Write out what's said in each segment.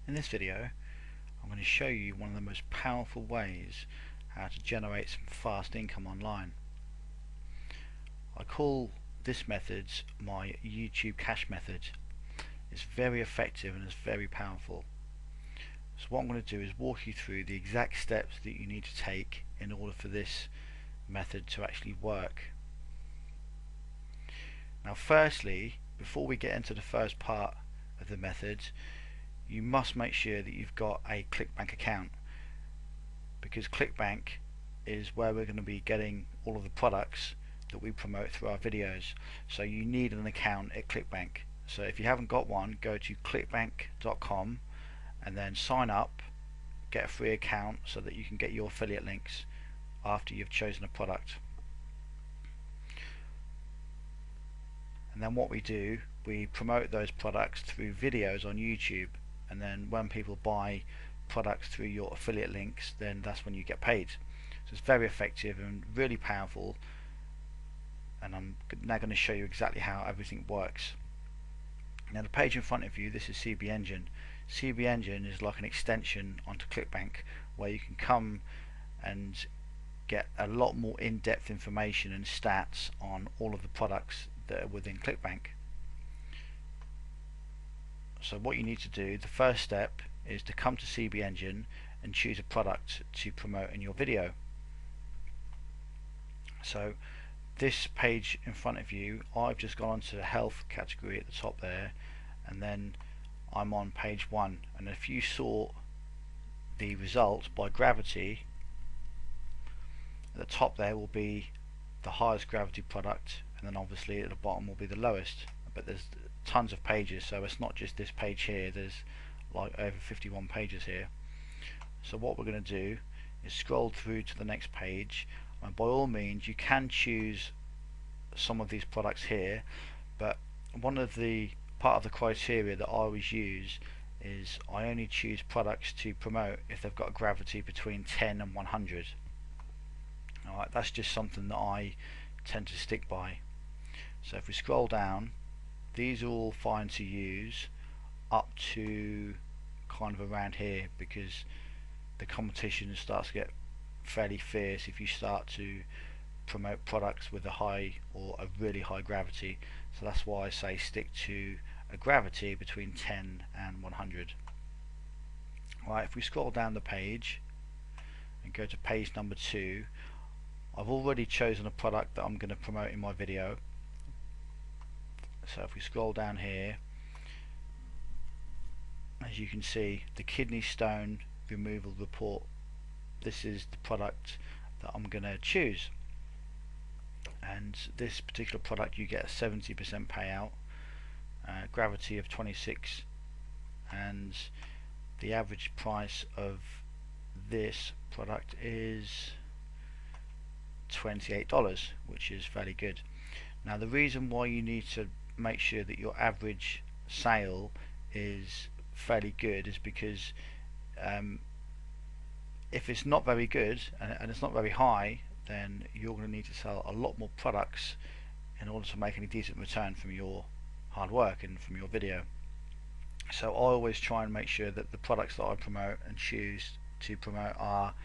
In this video I'm going to show you one of the most powerful ways how to generate some fast income online. I call this method my YouTube cash method. It's very effective and it's very powerful. So what I'm going to do is walk you through the exact steps that you need to take in order for this method to actually work. Now firstly, before we get into the first part of the method, you must make sure that you've got a ClickBank account, because ClickBank is where we're going to be getting all of the products that we promote through our videos. So you need an account at ClickBank. So if you haven't got one, go to clickbank.com and then sign up, get a free account so that you can get your affiliate links after you've chosen a product. And then what we do, we promote those products through videos on YouTube, and then when people buy products through your affiliate links, then that's when you get paid. So it's very effective and really powerful, and I'm now going to show you exactly how everything works. Now the page in front of you, this is CB Engine. CB Engine is like an extension onto ClickBank, where you can come and get a lot more in-depth information and stats on all of the products that are within ClickBank. So what you need to do, the first step, is to come to CB Engine and choose a product to promote in your video. So this page in front of you, I've just gone onto the health category at the top there, and then I'm on page 1, and if you sort the results by gravity, at the top there will be the highest gravity product, and then obviously at the bottom will be the lowest. But there's tons of pages, so it's not just this page here, there's like over 51 pages here. So what we're going to do is scroll through to the next page, and by all means you can choose some of these products here, but one of the part of the criteria that I always use is I only choose products to promote if they've got a gravity between 10 and 100. Alright, that's just something that I tend to stick by. So if we scroll down, these are all fine to use up to kind of around here, because the competition starts to get fairly fierce if you start to promote products with a high or a really high gravity. So that's why I say stick to a gravity between 10 and 100. Right, if we scroll down the page and go to page number 2, I've already chosen a product that I'm going to promote in my video. So if we scroll down here, as you can see, the kidney stone removal report, this is the product that I'm going to choose. And this particular product, you get a 70% payout, gravity of 26, and the average price of this product is $28, which is fairly good. Now the reason why you need to make sure that your average sale is fairly good is because if it's not very good and it's not very high, then you're going to need to sell a lot more products in order to make any decent return from your hard work and from your video. So I always try and make sure that the products that I promote and choose to promote are,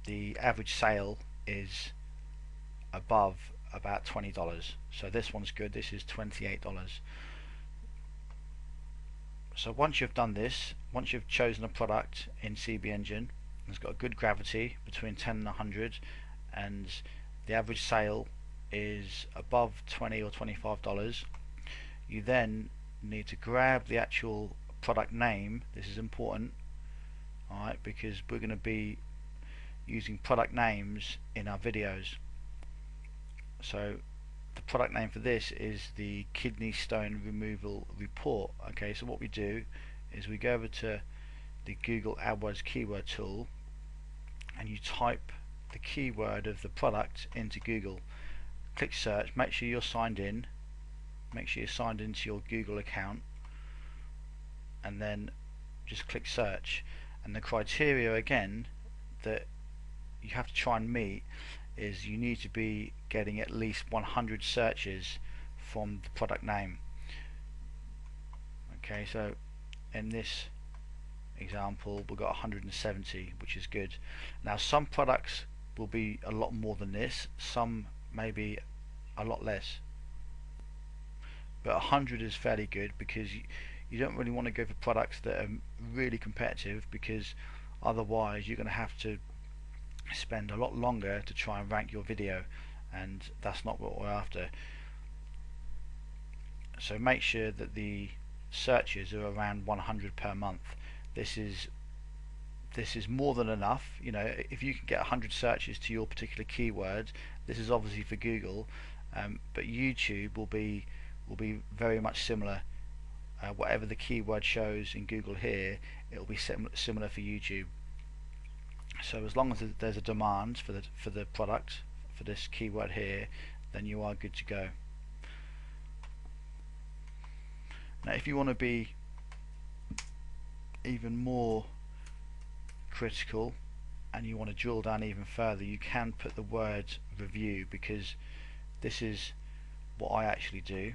the average sale is above about $20. So this one's good, this is $28. So once you've done this, once you've chosen a product in CB Engine, it's got a good gravity between 10 and 100, and the average sale is above $20 or $25, you then need to grab the actual product name. This is important, alright, because we're going to be using product names in our videos. So the product name for this is the kidney stone removal report. Okay, so what we do is we go over to the Google AdWords keyword tool and you type the keyword of the product into Google, click search, make sure you're signed in, make sure you're signed into your Google account, and then just click search. And the criteria again that you have to try and meet is you need to be getting at least 100 searches from the product name. Okay, so in this example we've got 170, which is good. Now some products will be a lot more than this, some maybe a lot less, but 100 is fairly good because you don't really want to go for products that are really competitive, because otherwise you're going to have to spend a lot longer to try and rank your video, and that's not what we're after. So make sure that the searches are around 100 per month. This is more than enough. You know, if you can get 100 searches to your particular keyword, this is obviously for Google, but YouTube will be very much similar. Whatever the keyword shows in Google here, it will be similar for YouTube. So as long as there's a demand for the product, for this keyword here, then you are good to go. Now if you want to be even more critical and you want to drill down even further, you can put the word review, because this is what I actually do.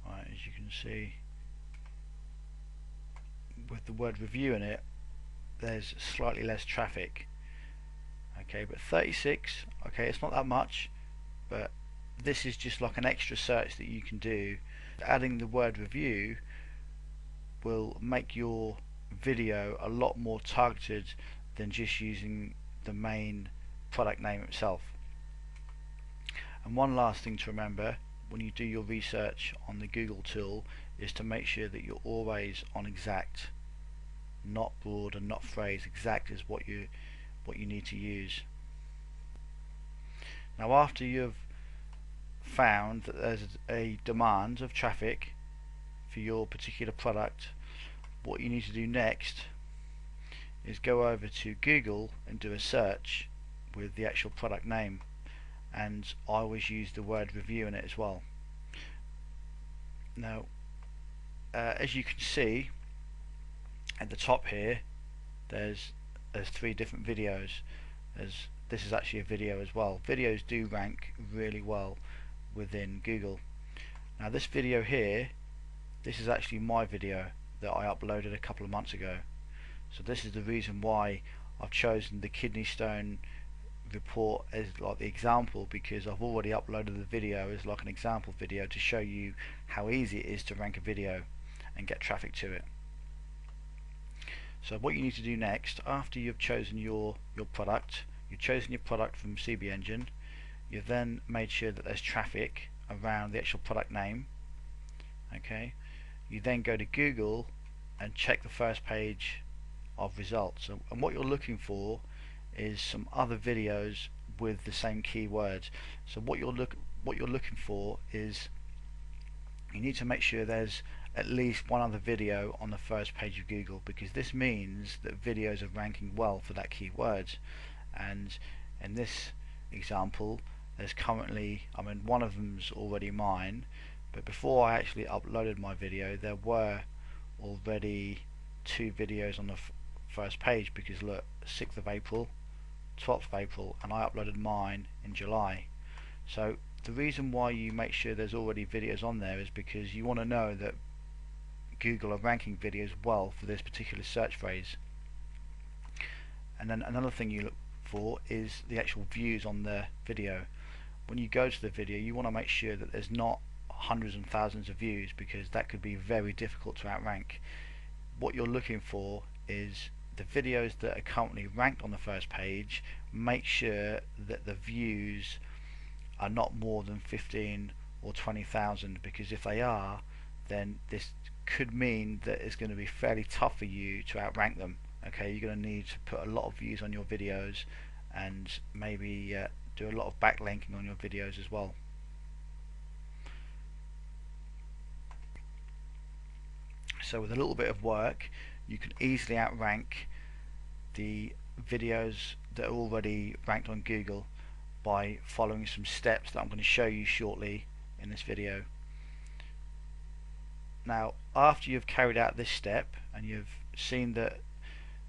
Right, as you can see, with the word review in it, there's slightly less traffic. Okay, but 36, okay, it's not that much, but this is just like an extra search that you can do. Adding the word review will make your video a lot more targeted than just using the main product name itself. And one last thing to remember when you do your research on the Google tool is to make sure that you're always on exact, not broad and not phrase. Exact is what you need to use. Now after you've found that there's a demand of traffic for your particular product, what you need to do next is go over to Google and do a search with the actual product name, and I always use the word review in it as well. Now as you can see at the top here, there's 3 different videos. This is actually a video as well. Videos do rank really well within Google. Now this video here, this is actually my video that I uploaded a couple of months ago. So this is the reason why I've chosen the kidney stone report as like the example, because I've already uploaded the video as like an example video to show you how easy it is to rank a video and get traffic to it. So what you need to do next, after you've chosen your product, you've chosen your product from CB Engine, you've then made sure that there's traffic around the actual product name. Okay, you then go to Google and check the first page of results, and what you're looking for is some other videos with the same keywords. So what you're looking for is, you need to make sure there's at least one other video on the first page of Google, because this means that videos are ranking well for that keyword. And in this example, there's currently, I mean, one of them's already mine, but before I actually uploaded my video, there were already 2 videos on the first page, because look, 6th of April, 12th of April, and I uploaded mine in July. So the reason why you make sure there's already videos on there is because you want to know that Google are ranking videos well for this particular search phrase. And then another thing you look for is the actual views on the video. When you go to the video, you want to make sure that there's not hundreds and thousands of views, because that could be very difficult to outrank. What you're looking for is the videos that are currently ranked on the first page. Make sure that the views are not more than 15 or 20,000, because if they are, then this could mean that it's going to be fairly tough for you to outrank them. Okay, you're going to need to put a lot of views on your videos, and maybe do a lot of backlinking on your videos as well. So with a little bit of work, you can easily outrank the videos that are already ranked on Google by following some steps that I'm going to show you shortly in this video. Now, after you've carried out this step and you've seen that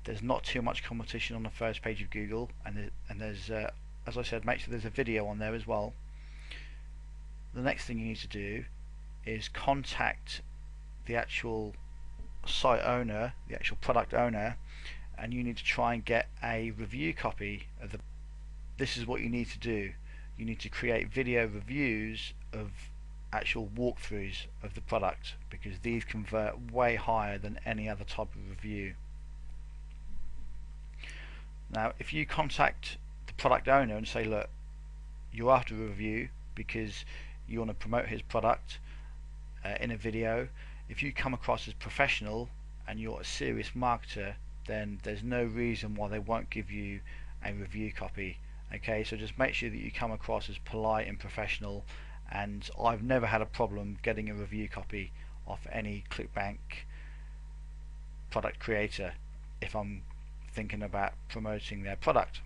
there's not too much competition on the first page of Google, and there's as I said, make sure there's a video on there as well. The next thing you need to do is contact the actual site owner, the actual product owner, and you need to try and get a review copy of the. This is what you need to do. You need to create video reviews of actual walkthroughs of the product, because these convert way higher than any other type of review. Now if you contact the product owner and say, look, you're after a review because you want to promote his product in a video, if you come across as professional and you're a serious marketer, then there's no reason why they won't give you a review copy. Okay, so just make sure that you come across as polite and professional, and I've never had a problem getting a review copy off any ClickBank product creator if I'm thinking about promoting their product.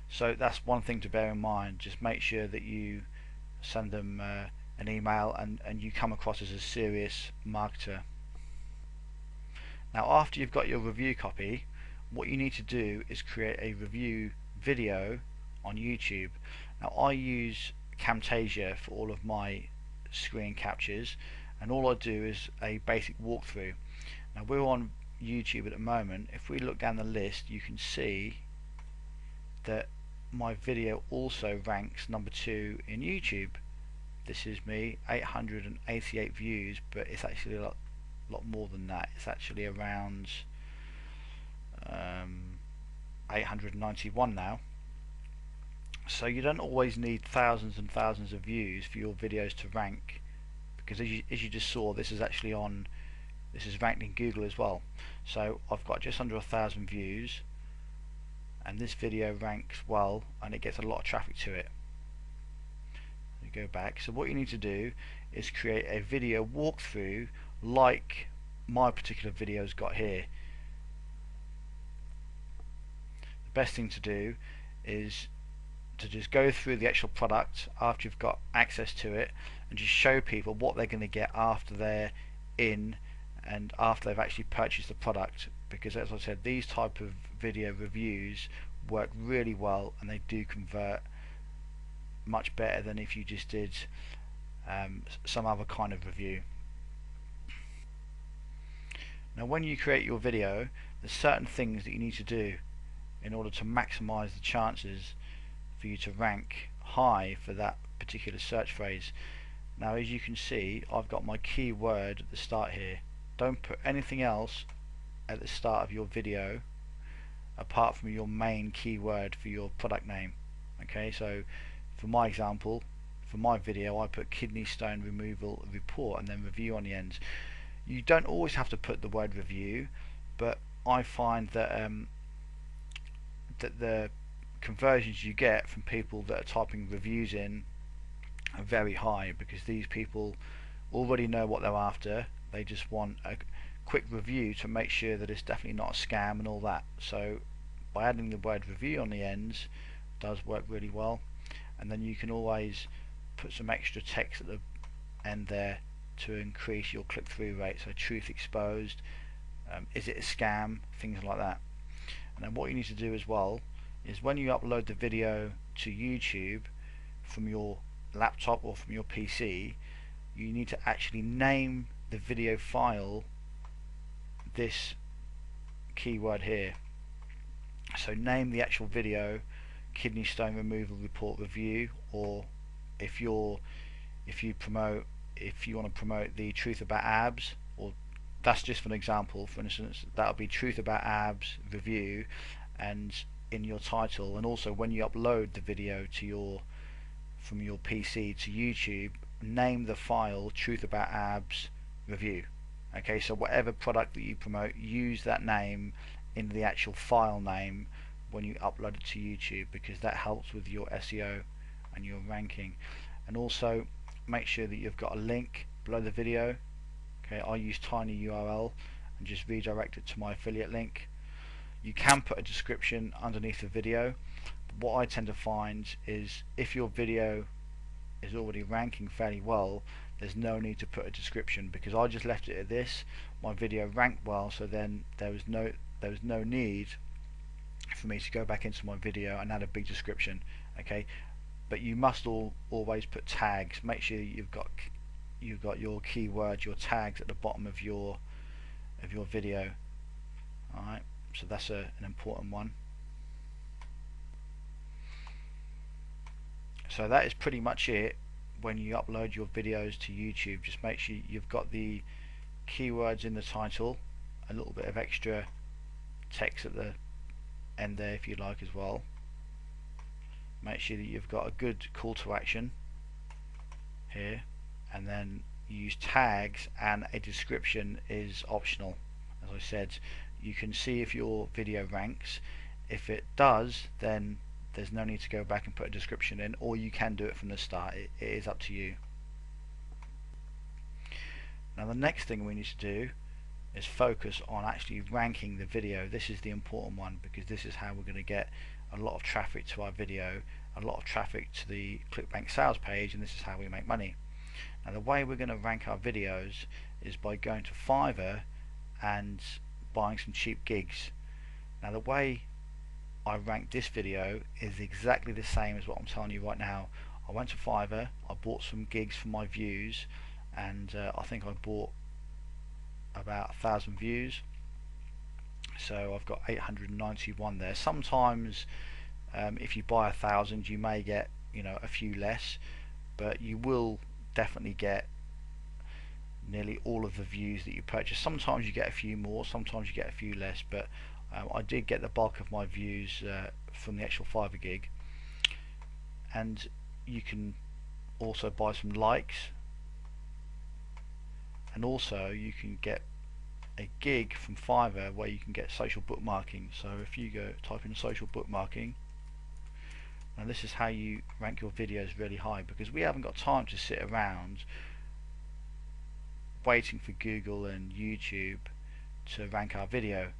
So that's one thing to bear in mind. Just make sure that you send them an email and you come across as a serious marketer. Now after you've got your review copy, what you need to do is create a review video on YouTube. Now I use Camtasia for all of my screen captures, and all I do is a basic walkthrough. Now we're on YouTube at the moment. If we look down the list, you can see that my video also ranks number 2 in YouTube. This is me, 888 views, but it's actually a lot more than that. It's actually around 891 now. So you don't always need thousands and thousands of views for your videos to rank, because as you just saw, this is actually on, this is ranked in Google as well. So I've got just under 1,000 views, and this video ranks well, and it gets a lot of traffic to it. You go back. So what you need to do is create a video walkthrough like my particular video's got here. The best thing to do is to just go through the actual product after you've got access to it, and just show people what they're going to get after they're in and after they've actually purchased the product, because as I said, these type of video reviews work really well, and they do convert much better than if you just did some other kind of review. Now when you create your video, there's certain things that you need to do in order to maximize the chances for you to rank high for that particular search phrase. Now as you can see, I've got my keyword at the start here. Don't put anything else at the start of your video apart from your main keyword for your product name. Okay, so for my example, for my video, I put kidney stone removal report and then review on the end. You don't always have to put the word review, but I find that that the conversions you get from people that are typing reviews in are very high, because these people already know what they're after. They just want a quick review to make sure that it's definitely not a scam and all that. So by adding the word review on the ends does work really well, and then you can always put some extra text at the end there to increase your click-through rate. So truth exposed, is it a scam, things like that. And then what you need to do as well is when you upload the video to YouTube from your laptop or from your PC, you need to actually name the video file this keyword here. So name the actual video kidney stone removal report review, or if you want to promote the truth about abs, or that's just for an example, for instance, that'll be truth about abs review, and in your title. And also when you upload the video to from your PC to YouTube, name the file truth about abs review. Okay, so whatever product that you promote, use that name in the actual file name when you upload it to YouTube, because that helps with your SEO and your ranking. And also make sure that you've got a link below the video. Okay, I use tinyurl and just redirect it to my affiliate link. You can put a description underneath the video, but what I tend to find is if your video is already ranking fairly well, there's no need to put a description, because I just left it at this. My video ranked well, so then there was no need for me to go back into my video and add a big description. Okay, but you must always put tags. Make sure you've got you've got your keywords, your tags at the bottom of your video. Alright, so that's an important one. So that is pretty much it when you upload your videos to YouTube. Just make sure you've got the keywords in the title, a little bit of extra text at the end there if you like as well. Make sure that you've got a good call to action here, and then use tags, and a description is optional. As I said, you can see if your video ranks. If it does, then there's no need to go back and put a description in, or you can do it from the start. It is up to you. Now the next thing we need to do is focus on actually ranking the video. This is the important one, because this is how we're going to get a lot of traffic to our video, a lot of traffic to the ClickBank sales page, and this is how we make money. Now the way we're going to rank our videos is by going to Fiverr and buying some cheap gigs. Now the way I ranked this video is exactly the same as what I'm telling you right now. I went to Fiverr, I bought some gigs for my views, and I think I bought about 1,000 views, so I've got 891 there. Sometimes if you buy 1,000 you may get, you know, a few less, but you will definitely get nearly all of the views that you purchase. Sometimes you get a few more, sometimes you get a few less, but I did get the bulk of my views from the actual Fiverr gig. And you can also buy some likes, and also you can get a gig from Fiverr where you can get social bookmarking. So if you go type in social bookmarking, and this is how you rank your videos really high, because we haven't got time to sit around waiting for Google and YouTube to rank our video.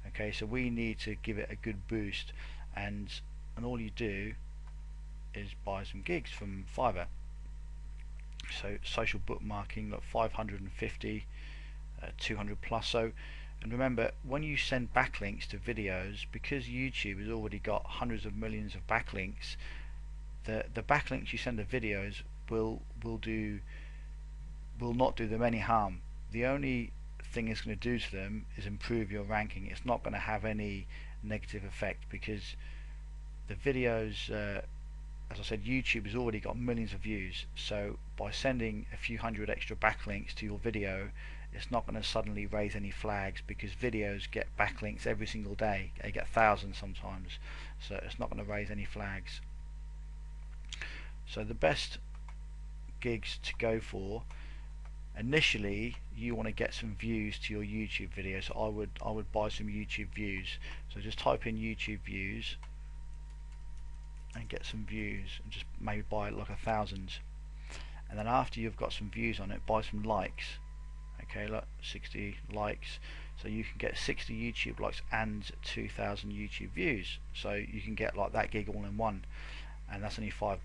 Okay, so we need to give it a good boost, and all you do is buy some gigs from Fiverr. So social bookmarking, like 550, 200 plus. So, and remember, when you send backlinks to videos, because YouTube has already got hundreds of millions of backlinks, the backlinks you send to videos will not do them any harm. The only thing it's going to do to them is improve your ranking. It's not going to have any negative effect, because the videos, as I said, YouTube has already got millions of views, so by sending a few hundred extra backlinks to your video, it's not going to suddenly raise any flags, because videos get backlinks every single day. They get thousands sometimes, so it's not going to raise any flags. So the best gigs to go for, initially you want to get some views to your YouTube video. So I would buy some YouTube views. So just type in YouTube views and get some views, and just maybe buy like 1,000, and then after you've got some views on it, buy some likes. Okay, look, 60 likes, so you can get 60 YouTube likes and 2,000 YouTube views. So you can get like that gig all in one, and that's only $5.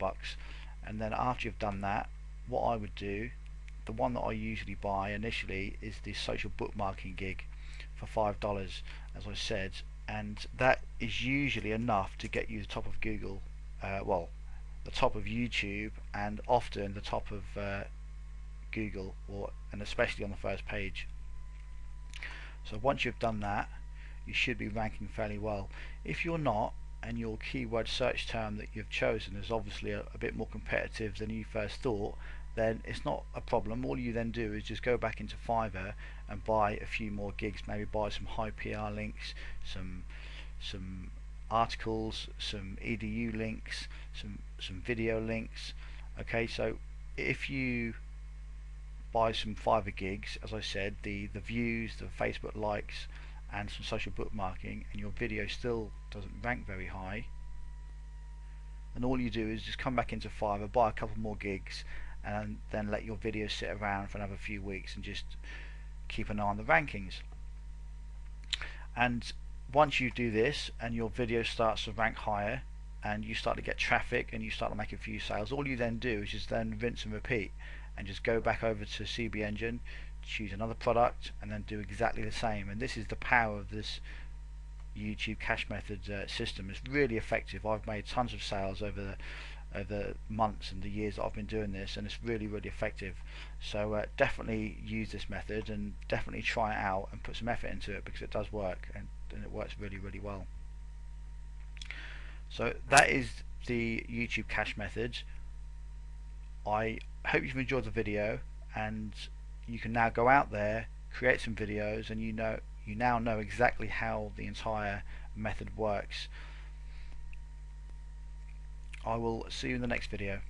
And then after you've done that, what I would do, the one that I usually buy initially, is the social bookmarking gig for $5, as I said, and that is usually enough to get you the top of Google, well, the top of YouTube, and often the top of Google, and especially on the first page. So once you've done that, you should be ranking fairly well. If you're not, and your keyword search term that you've chosen is obviously a bit more competitive than you first thought, then it's not a problem. All you then do is just go back into Fiverr and buy a few more gigs. Maybe buy some high PR links, some articles, some edu links, some video links. Okay, so if you buy some Fiverr gigs, as I said, the views, the Facebook likes, and some social bookmarking, and your video still doesn't rank very high, then all you do is just come back into Fiverr, buy a couple more gigs, and then let your video sit around for another few weeks and just keep an eye on the rankings. And once you do this and your video starts to rank higher and you start to get traffic and you start to make a few sales, all you then do is just then rinse and repeat, and just go back over to CB Engine, choose another product, and then do exactly the same. And this is the power of this YouTube cash method system. It's really effective. I've made tons of sales over over the months and the years that I've been doing this, and it's really effective. So definitely use this method and definitely try it out and put some effort into it, because it does work, and it works really well. So that is the YouTube cache method. I hope you've enjoyed the video, and you can now go out there, create some videos, and you now know exactly how the entire method works. I will see you in the next video.